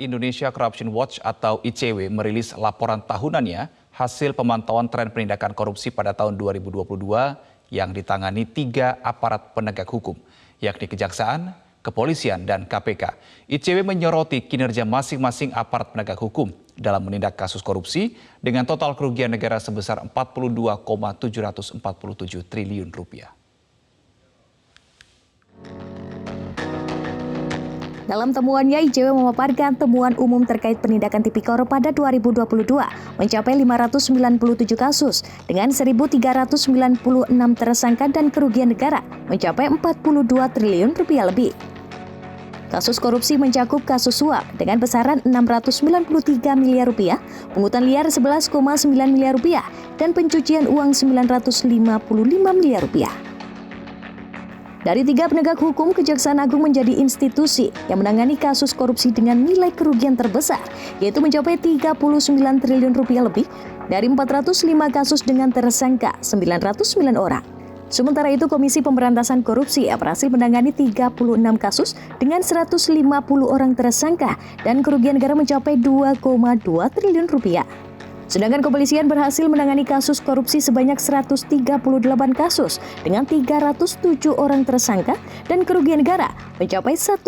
Indonesia Corruption Watch atau ICW merilis laporan tahunannya hasil pemantauan tren penindakan korupsi pada tahun 2022 yang ditangani 3 aparat penegak hukum, yakni Kejaksaan, Kepolisian, dan KPK. ICW menyoroti kinerja masing-masing aparat penegak hukum dalam menindak kasus korupsi dengan total kerugian negara sebesar 42,747 triliun rupiah. Dalam temuannya, ICW memaparkan temuan umum terkait penindakan tipikor pada 2022 mencapai 597 kasus dengan 1.396 tersangka dan kerugian negara mencapai 42 triliun rupiah lebih. Kasus korupsi mencakup kasus suap dengan besaran 693 miliar rupiah, pungutan liar 11,9 miliar rupiah, dan pencucian uang 955 miliar rupiah. Dari 3 penegak hukum, Kejaksaan Agung menjadi institusi yang menangani kasus korupsi dengan nilai kerugian terbesar, yaitu mencapai 39 triliun rupiah lebih dari 405 kasus dengan tersangka 909 orang. Sementara itu, Komisi Pemberantasan Korupsi berhasil menangani 36 kasus dengan 150 orang tersangka dan kerugian negara mencapai 2,2 triliun rupiah. Sedangkan kepolisian berhasil menangani kasus korupsi sebanyak 138 kasus dengan 307 orang tersangka dan kerugian negara mencapai 1,3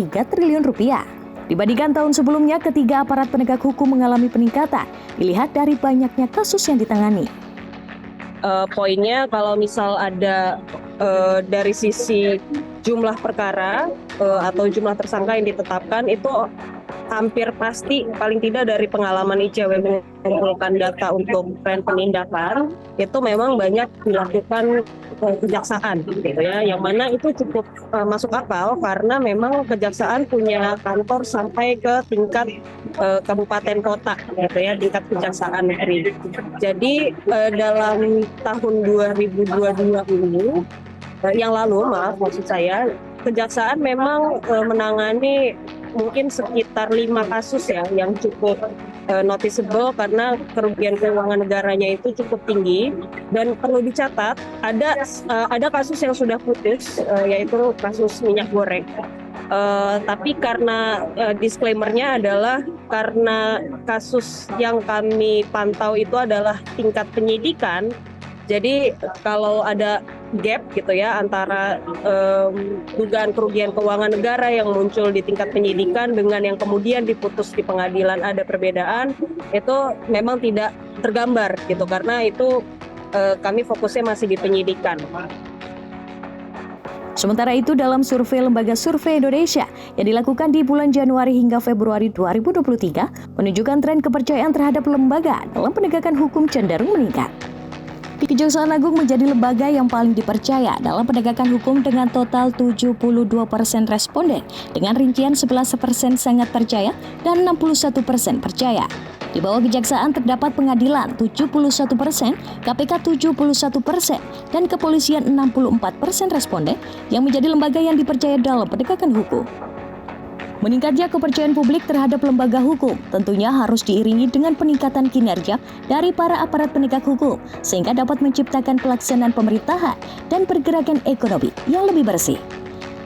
triliun rupiah. Dibandingkan tahun sebelumnya, ketiga aparat penegak hukum mengalami peningkatan, dilihat dari banyaknya kasus yang ditangani. Poinnya kalau misal ada dari sisi jumlah perkara atau jumlah tersangka yang ditetapkan itu hampir pasti paling tidak dari pengalaman ICW mengumpulkan data untuk tren penindakan itu memang banyak dilakukan kejaksaan gitu ya, yang mana itu cukup masuk akal karena memang kejaksaan punya kantor sampai ke tingkat kabupaten kota gitu ya, tingkat kejaksaan negeri. Jadi dalam tahun 2022 ini yang lalu, maksud saya, kejaksaan memang menangani mungkin sekitar 5 kasus ya yang cukup noticeable karena kerugian keuangan negaranya itu cukup tinggi, dan perlu dicatat ada kasus yang sudah putus yaitu kasus minyak goreng. Tapi karena disclaimer-nya adalah karena kasus yang kami pantau itu adalah tingkat penyidikan. Jadi kalau ada gap gitu ya antara dugaan kerugian keuangan negara yang muncul di tingkat penyidikan dengan yang kemudian diputus di pengadilan ada perbedaan, itu memang tidak tergambar gitu karena itu kami fokusnya masih di penyidikan. Sementara itu, dalam survei Lembaga Survei Indonesia yang dilakukan di bulan Januari hingga Februari 2023 menunjukkan tren kepercayaan terhadap lembaga dalam penegakan hukum cenderung meningkat. Kejaksaan Agung menjadi lembaga yang paling dipercaya dalam penegakan hukum dengan total 72% responden, dengan rincian 11% sangat percaya dan 61% percaya. Di bawah Kejaksaan terdapat Pengadilan 71%, KPK 71%, dan Kepolisian 64% responden yang menjadi lembaga yang dipercaya dalam penegakan hukum. Meningkatnya kepercayaan publik terhadap lembaga hukum tentunya harus diiringi dengan peningkatan kinerja dari para aparat penegak hukum sehingga dapat menciptakan pelaksanaan pemerintahan dan pergerakan ekonomi yang lebih bersih.